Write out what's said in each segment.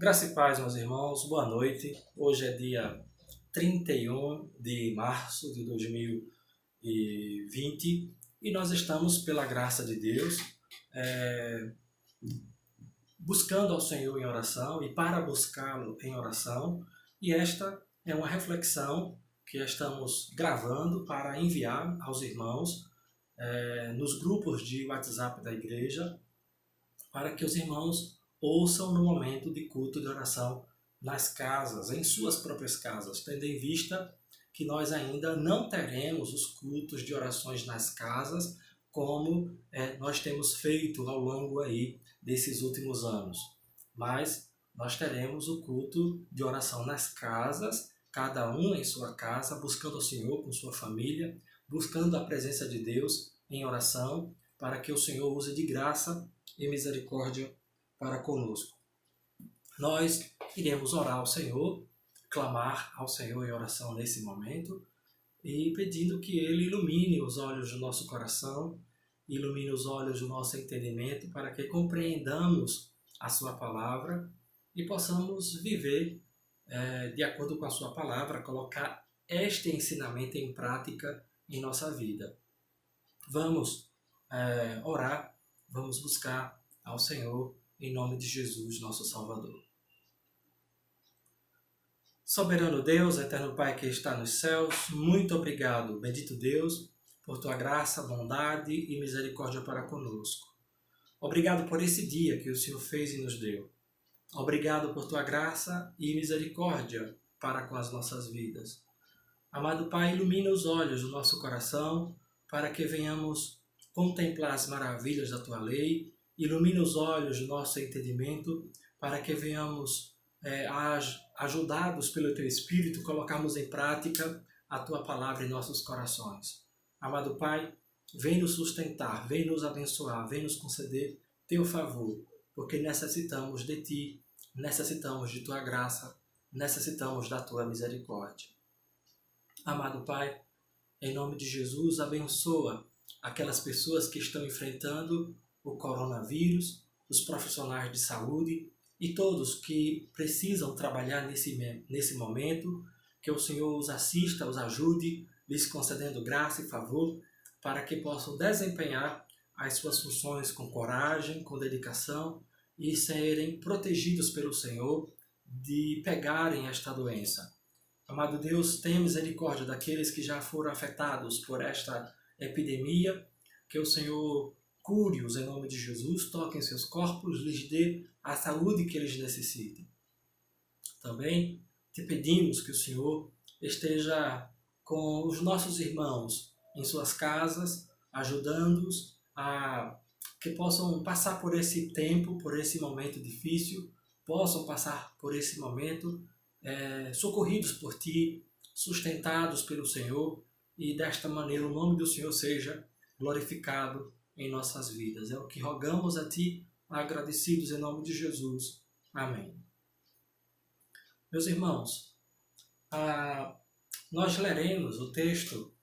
Graça e paz, meus irmãos, boa noite. Hoje é dia 31 de março de 2020 e nós estamos, pela graça de Deus, buscando ao Senhor em oração e para buscá-lo em oração. E esta é uma reflexão que estamos gravando para enviar aos irmãos nos grupos de WhatsApp da igreja, para que os irmãos ouçam no momento de culto de oração nas casas, em suas próprias casas, tendo em vista que nós ainda não teremos os cultos de orações nas casas como nós temos feito ao longo aí desses últimos anos. Mas nós teremos o culto de oração nas casas, cada um em sua casa, buscando o Senhor com sua família, buscando a presença de Deus em oração, para que o Senhor use de graça e misericórdia para conosco. Nós iremos orar ao Senhor, clamar ao Senhor em oração nesse momento e pedindo que Ele ilumine os olhos do nosso coração, ilumine os olhos do nosso entendimento para que compreendamos a Sua palavra e possamos viver de acordo com a Sua palavra, colocar este ensinamento em prática em nossa vida. Vamos orar, vamos buscar ao Senhor em nome de Jesus, nosso Salvador. Soberano Deus, eterno Pai que está nos céus, muito obrigado, bendito Deus, por Tua graça, bondade e misericórdia para conosco. Obrigado por esse dia que o Senhor fez e nos deu. Obrigado por Tua graça e misericórdia para com as nossas vidas. Amado Pai, ilumina os olhos do nosso coração para que venhamos contemplar as maravilhas da Tua lei. Ilumina os olhos do nosso entendimento para que venhamos, ajudados pelo Teu Espírito, colocarmos em prática a Tua palavra em nossos corações. Amado Pai, vem nos sustentar, vem nos abençoar, vem nos conceder Teu favor, porque necessitamos de Ti, necessitamos de Tua graça, necessitamos da Tua misericórdia. Amado Pai, em nome de Jesus, abençoa aquelas pessoas que estão enfrentando o coronavírus, os profissionais de saúde e todos que precisam trabalhar nesse momento, que o Senhor os assista, os ajude, lhes concedendo graça e favor, para que possam desempenhar as suas funções com coragem, com dedicação e serem protegidos pelo Senhor de pegarem esta doença. Amado Deus, tenha misericórdia daqueles que já foram afetados por esta epidemia, que o Senhor cure-os em nome de Jesus, toque em seus corpos, lhes dê a saúde que eles necessitem. Também te pedimos que o Senhor esteja com os nossos irmãos em suas casas, ajudando-os a que possam passar por esse tempo, por esse momento difícil, possam passar por esse momento socorridos por Ti, sustentados pelo Senhor, e desta maneira o nome do Senhor seja glorificado em nossas vidas. É o que rogamos a Ti, agradecidos em nome de Jesus. Amém. Meus irmãos, nós leremos o texto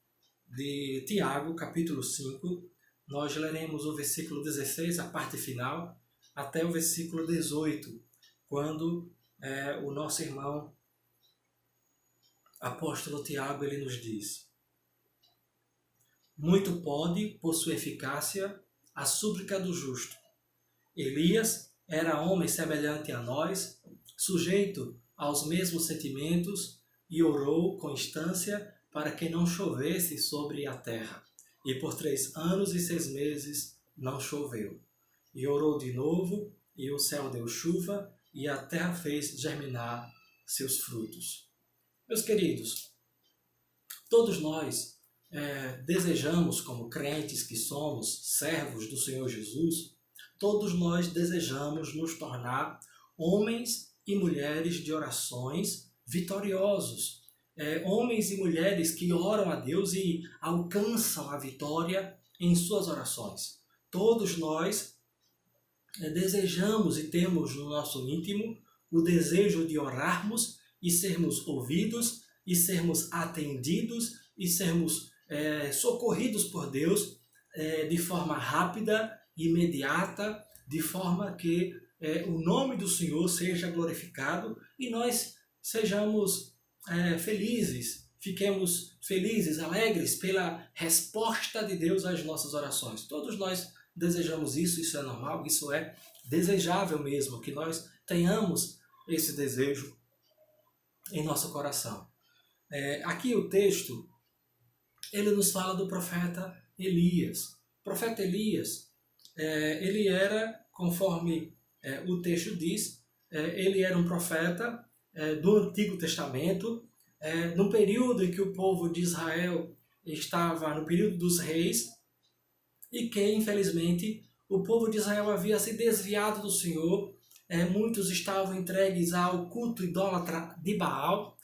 de Tiago, capítulo 5, nós leremos o versículo 16, a parte final, até o versículo 18, quando o nosso irmão apóstolo Tiago ele nos diz: muito pode, por sua eficácia, a súplica do justo. Elias era homem semelhante a nós, sujeito aos mesmos sentimentos, e orou com instância para que não chovesse sobre a terra. E por 3 anos e 6 meses não choveu. E orou de novo, e o céu deu chuva, e a terra fez germinar seus frutos. Meus queridos, todos nós desejamos, como crentes que somos, servos do Senhor Jesus, todos nós desejamos nos tornar homens e mulheres de orações vitoriosos. Homens e mulheres que oram a Deus e alcançam a vitória em suas orações. Todos nós desejamos e temos no nosso íntimo o desejo de orarmos e sermos ouvidos, e sermos atendidos, e sermos socorridos por Deus de forma rápida, imediata, de forma que o nome do Senhor seja glorificado e nós sejamos felizes, fiquemos felizes, alegres pela resposta de Deus às nossas orações. Todos nós desejamos isso, isso é normal, isso é desejável mesmo, que nós tenhamos esse desejo em nosso coração. Aqui o texto, ele nos fala do profeta Elias. O profeta Elias, ele era, conforme o texto diz, ele era um profeta do Antigo Testamento, no período em que o povo de Israel estava no período dos reis, e que, infelizmente, o povo de Israel havia se desviado do Senhor, muitos estavam entregues ao culto idólatra de Baal,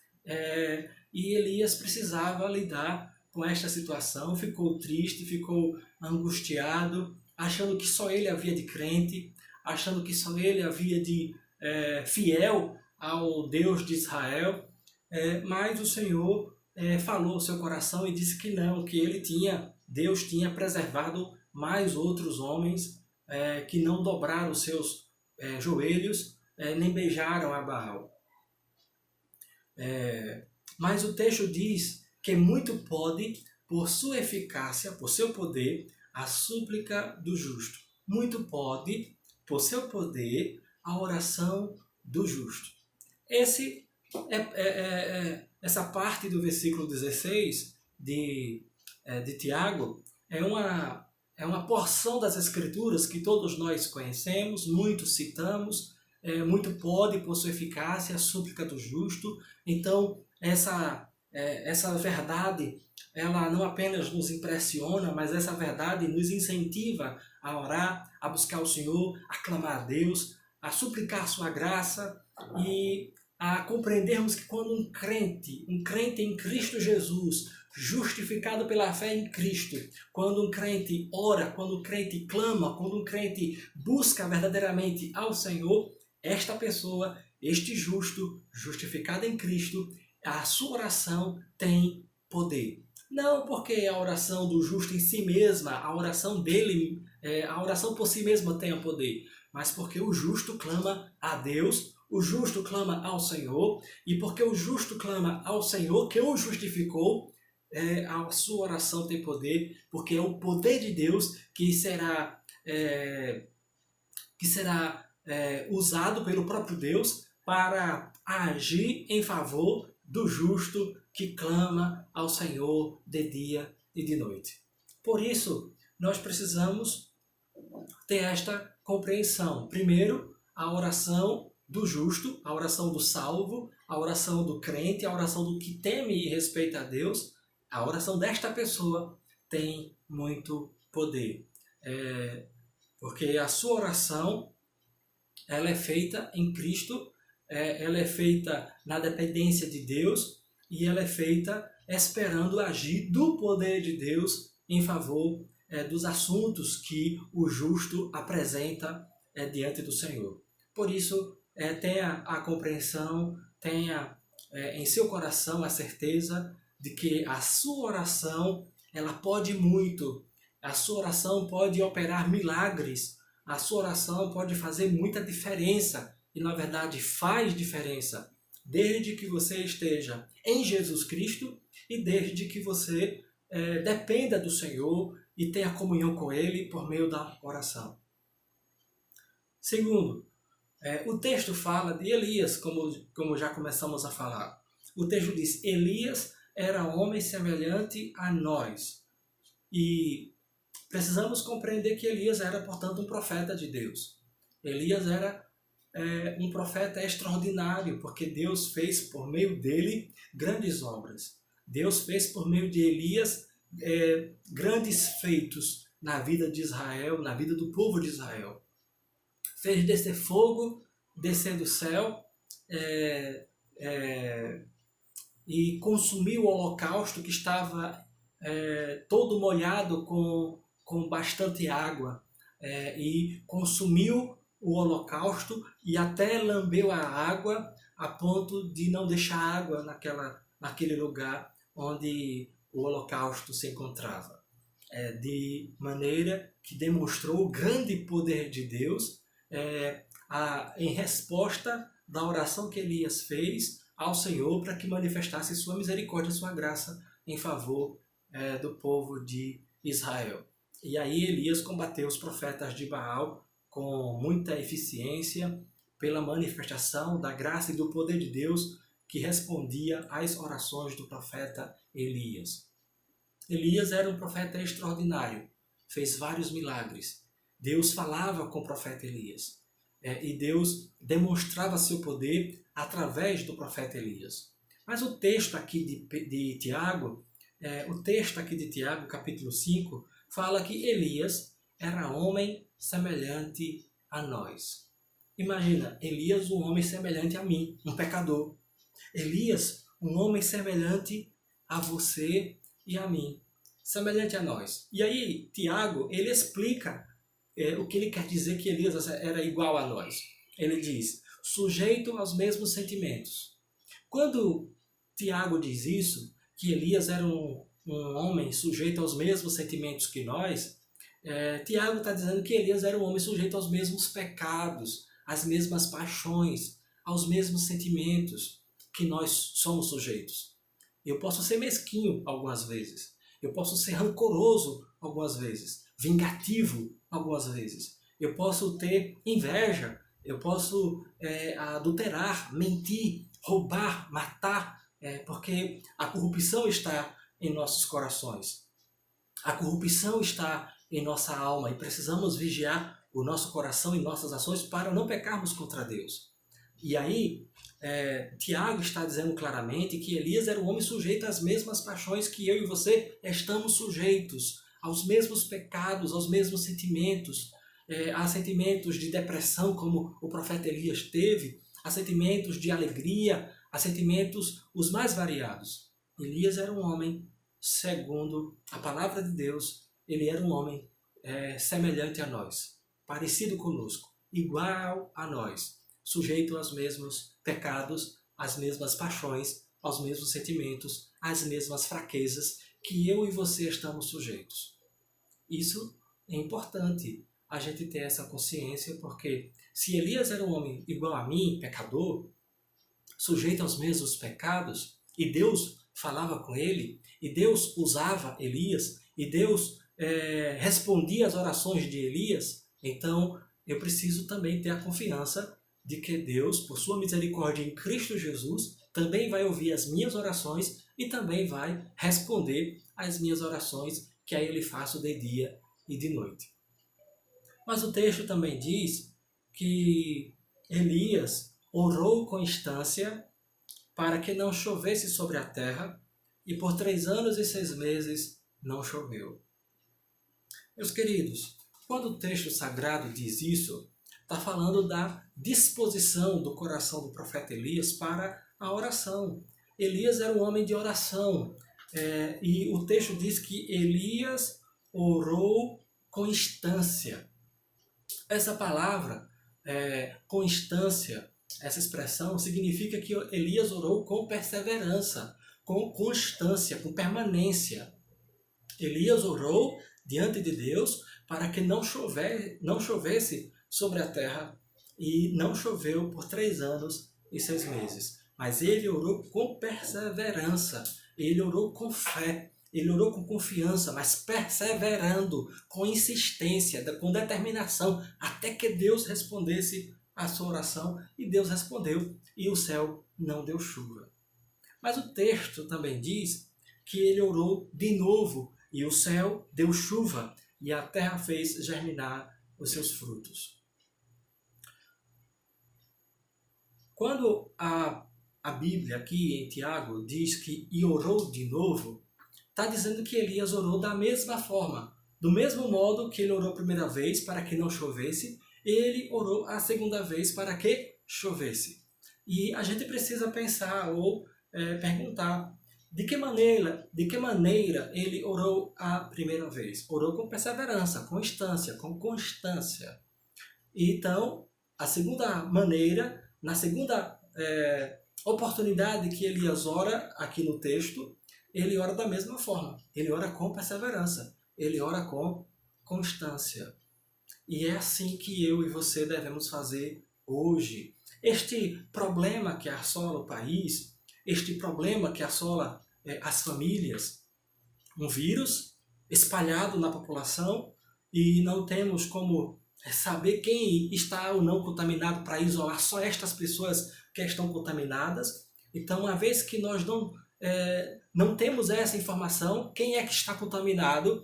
e Elias precisava lidar com esta situação, ficou triste, ficou angustiado, achando que só ele havia de crente, achando que só ele havia de fiel ao Deus de Israel, mas o Senhor falou ao seu coração e disse que não, que Deus tinha preservado mais outros homens que não dobraram os seus joelhos, nem beijaram a Baal. Mas o texto diz que muito pode, por sua eficácia, por seu poder, a súplica do justo. Muito pode, por seu poder, a oração do justo. Essa parte do versículo 16 de Tiago é uma porção das Escrituras que todos nós conhecemos, muito citamos, muito pode, por sua eficácia, a súplica do justo. Então, essa verdade, ela não apenas nos impressiona, mas essa verdade nos incentiva a orar, a buscar o Senhor, a clamar a Deus, a suplicar a sua graça e a compreendermos que quando um crente em Cristo Jesus, justificado pela fé em Cristo, quando um crente ora, quando um crente clama, quando um crente busca verdadeiramente ao Senhor, esta pessoa, este justo, justificado em Cristo, a sua oração tem poder. Não porque a oração do justo em si mesma, a oração dele, a oração por si mesma tenha poder, mas porque o justo clama a Deus, o justo clama ao Senhor, e porque o justo clama ao Senhor, que o justificou, a sua oração tem poder, porque é o poder de Deus que será usado pelo próprio Deus para agir em favor do justo que clama ao Senhor de dia e de noite. Por isso, nós precisamos ter esta compreensão. Primeiro, a oração do justo, a oração do salvo, a oração do crente, a oração do que teme e respeita a Deus, a oração desta pessoa tem muito poder. Porque a sua oração, ela é feita em Cristo, ela é feita na dependência de Deus e ela é feita esperando agir do poder de Deus em favor dos assuntos que o justo apresenta diante do Senhor. Por isso, tenha a compreensão, tenha em seu coração a certeza de que a sua oração, ela pode muito, a sua oração pode operar milagres, a sua oração pode fazer muita diferença, e na verdade faz diferença, desde que você esteja em Jesus Cristo e desde que você dependa do Senhor e tenha comunhão com Ele por meio da oração. Segundo, o texto fala de Elias, como já começamos a falar. O texto diz, Elias era um homem semelhante a nós. E precisamos compreender que Elias era, portanto, um profeta de Deus. Elias era um profeta extraordinário, porque Deus fez por meio dele grandes obras. Deus fez por meio de Elias grandes feitos na vida de Israel, na vida do povo de Israel. Fez descer fogo, descer do céu, e consumiu o holocausto que estava todo molhado com bastante água, e consumiu o holocausto e até lambeu a água a ponto de não deixar água naquele lugar onde o holocausto se encontrava. De maneira que demonstrou o grande poder de Deus, em resposta da oração que Elias fez ao Senhor para que manifestasse sua misericórdia, sua graça em favor do povo de Israel. E aí Elias combateu os profetas de Baal com muita eficiência, pela manifestação da graça e do poder de Deus que respondia às orações do profeta Elias. Elias era um profeta extraordinário, fez vários milagres. Deus falava com o profeta Elias e Deus demonstrava seu poder através do profeta Elias. Mas o texto aqui de Tiago, capítulo 5, fala que Elias era homem semelhante a nós. Imagina, Elias, um homem semelhante a mim, um pecador. Elias, um homem semelhante a você e a mim, semelhante a nós. E aí, Tiago, ele explica o que ele quer dizer que Elias era igual a nós. Ele diz, sujeito aos mesmos sentimentos. Quando Tiago diz isso, que Elias era um homem sujeito aos mesmos sentimentos que nós, Tiago está dizendo que Elias era um homem sujeito aos mesmos pecados, às mesmas paixões, aos mesmos sentimentos que nós somos sujeitos. Eu posso ser mesquinho algumas vezes, eu posso ser rancoroso algumas vezes, vingativo algumas vezes, eu posso ter inveja, eu posso adulterar, mentir, roubar, matar, porque a corrupção está em nossos corações. A corrupção está em nossa alma e precisamos vigiar o nosso coração e nossas ações para não pecarmos contra Deus. E aí, Tiago está dizendo claramente que Elias era um homem sujeito às mesmas paixões que eu e você estamos sujeitos, aos mesmos pecados, aos mesmos sentimentos, a sentimentos de depressão como o profeta Elias teve, a sentimentos de alegria, a sentimentos os mais variados. Elias era um homem, segundo a palavra de Deus, ele era um homem semelhante a nós, parecido conosco, igual a nós, sujeito aos mesmos pecados, às mesmas paixões, aos mesmos sentimentos, às mesmas fraquezas que eu e você estamos sujeitos. Isso é importante a gente ter essa consciência, porque se Elias era um homem igual a mim, pecador, sujeito aos mesmos pecados, e Deus falava com ele, e Deus usava Elias, e Deus respondia às orações de Elias, então eu preciso também ter a confiança de que Deus, por sua misericórdia em Cristo Jesus, também vai ouvir as minhas orações e também vai responder às minhas orações que a Ele faço de dia e de noite. Mas o texto também diz que Elias orou com instância para que não chovesse sobre a terra, e por 3 anos e 6 meses não choveu. Meus queridos, quando o texto sagrado diz isso, está falando da disposição do coração do profeta Elias para a oração. Elias era um homem de oração, e o texto diz que Elias orou com instância. Essa palavra, constância, essa expressão significa que Elias orou com perseverança, com constância, com permanência. Elias orou diante de Deus para que não chovesse sobre a terra, e não choveu por 3 anos e 6 meses. Mas ele orou com perseverança, ele orou com fé, ele orou com confiança, mas perseverando, com insistência, com determinação, até que Deus respondesse a sua oração, e Deus respondeu, e o céu não deu chuva. Mas o texto também diz que ele orou de novo, e o céu deu chuva, e a terra fez germinar os seus frutos. Quando a Bíblia aqui em Tiago diz que e orou de novo, está dizendo que Elias orou da mesma forma, do mesmo modo que ele orou a primeira vez para que não chovesse, ele orou a segunda vez para que chovesse. E a gente precisa pensar ou perguntar de que maneira ele orou a primeira vez. Orou com perseverança, com instância, com constância. Então, a segunda maneira, na segunda oportunidade que Elias ora aqui no texto, ele ora da mesma forma. Ele ora com perseverança. Ele ora com constância. E é assim que eu e você devemos fazer hoje. Este problema que assola o país, este problema que assola as famílias, um vírus espalhado na população e não temos como saber quem está ou não contaminado para isolar só estas pessoas que estão contaminadas. Então, uma vez que nós não temos essa informação, quem é que está contaminado,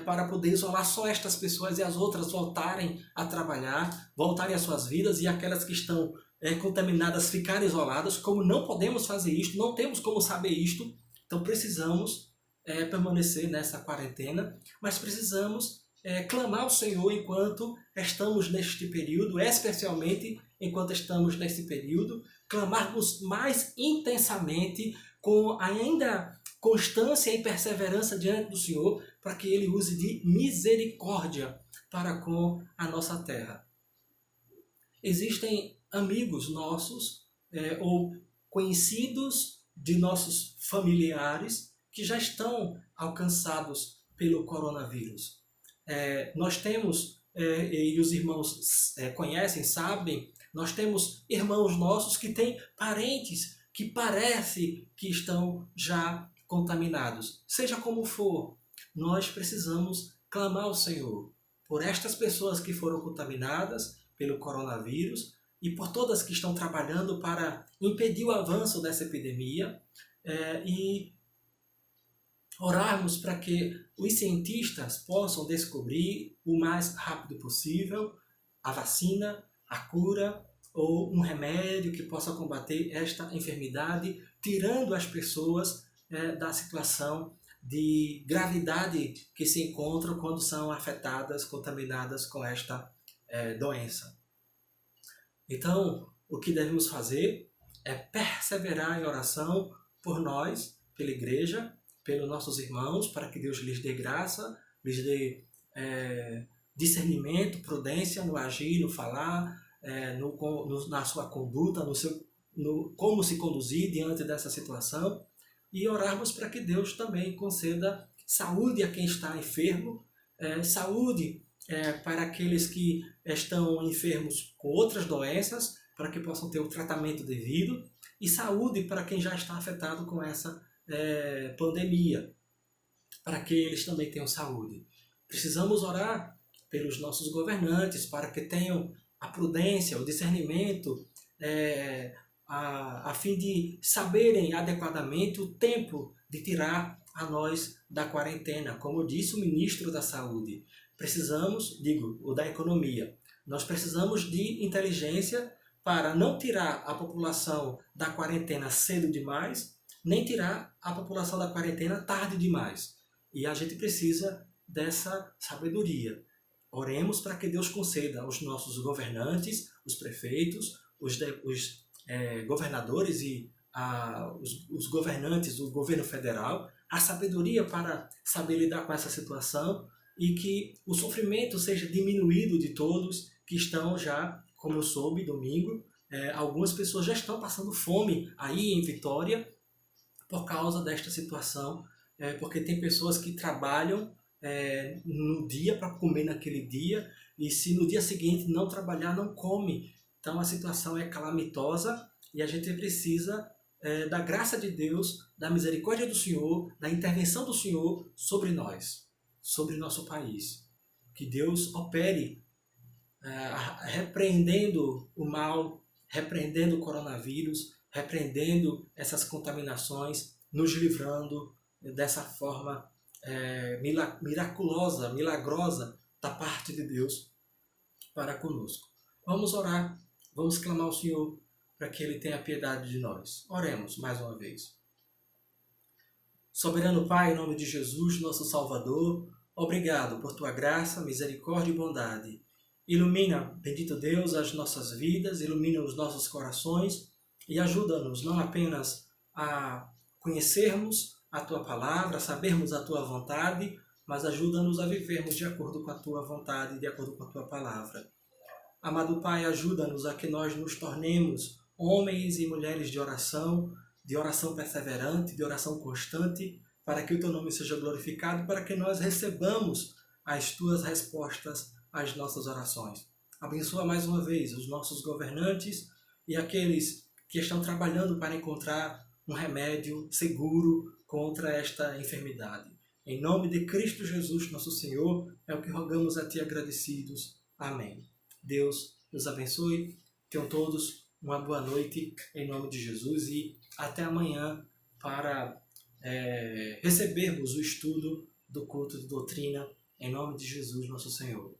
para poder isolar só estas pessoas e as outras voltarem a trabalhar, voltarem às suas vidas, e aquelas que estão contaminadas ficarem isoladas. Como não podemos fazer isto, não temos como saber isto, então precisamos permanecer nessa quarentena, mas precisamos clamar ao Senhor enquanto estamos neste período, especialmente enquanto estamos nesse período, clamarmos mais intensamente, com ainda constância e perseverança diante do Senhor, para que Ele use de misericórdia para com a nossa terra. Existem amigos nossos ou conhecidos de nossos familiares que já estão alcançados pelo coronavírus. Nós temos, e os irmãos conhecem, sabem, nós temos irmãos nossos que têm parentes que parece que estão já contaminados. Seja como for, nós precisamos clamar ao Senhor por estas pessoas que foram contaminadas pelo coronavírus e por todas que estão trabalhando para impedir o avanço dessa epidemia, e orarmos para que os cientistas possam descobrir o mais rápido possível a vacina, a cura ou um remédio que possa combater esta enfermidade, tirando as pessoas da situação de gravidade que se encontram quando são afetadas, contaminadas com esta doença. Então, o que devemos fazer é perseverar em oração por nós, pela igreja, pelos nossos irmãos, para que Deus lhes dê graça, lhes dê discernimento, prudência no agir, no falar, na sua conduta, no como se conduzir diante dessa situação, e orarmos para que Deus também conceda saúde a quem está enfermo, saúde para aqueles que estão enfermos com outras doenças, para que possam ter o tratamento devido, e saúde para quem já está afetado com essa pandemia, para que eles também tenham saúde. Precisamos orar pelos nossos governantes, para que tenham a prudência, o discernimento, a fim de saberem adequadamente o tempo de tirar a nós da quarentena. Como disse o ministro da Saúde, precisamos, o da Economia, nós precisamos de inteligência para não tirar a população da quarentena cedo demais, nem tirar a população da quarentena tarde demais. E a gente precisa dessa sabedoria. Oremos para que Deus conceda aos nossos governantes, os prefeitos, os governadores e os governantes do governo federal a sabedoria para saber lidar com essa situação, e que o sofrimento seja diminuído de todos que estão já, como eu soube domingo, algumas pessoas já estão passando fome aí em Vitória por causa desta situação, porque tem pessoas que trabalham no dia para comer naquele dia, e se no dia seguinte não trabalhar, não come. Então a situação é calamitosa e a gente precisa da graça de Deus, da misericórdia do Senhor, da intervenção do Senhor sobre nós, sobre nosso país. Que Deus opere repreendendo o mal, repreendendo o coronavírus, repreendendo essas contaminações, nos livrando dessa forma miraculosa, milagrosa da parte de Deus para conosco. Vamos orar, vamos clamar ao Senhor para que Ele tenha piedade de nós. Oremos mais uma vez. Soberano Pai, em nome de Jesus, nosso Salvador, obrigado por Tua graça, misericórdia e bondade. Ilumina, bendito Deus, as nossas vidas, ilumina os nossos corações e ajuda-nos não apenas a conhecermos a Tua palavra, a sabermos a Tua vontade, mas ajuda-nos a vivermos de acordo com a Tua vontade e de acordo com a Tua palavra. Amado Pai, ajuda-nos a que nós nos tornemos homens e mulheres de oração perseverante, de oração constante, para que o Teu nome seja glorificado, para que nós recebamos as Tuas respostas às nossas orações. Abençoa mais uma vez os nossos governantes e aqueles que estão trabalhando para encontrar um remédio seguro contra esta enfermidade. Em nome de Cristo Jesus, nosso Senhor, é o que rogamos a Ti agradecidos. Amém. Deus nos abençoe. Tenham todos uma boa noite em nome de Jesus e até amanhã para recebermos o estudo do culto de doutrina em nome de Jesus, nosso Senhor.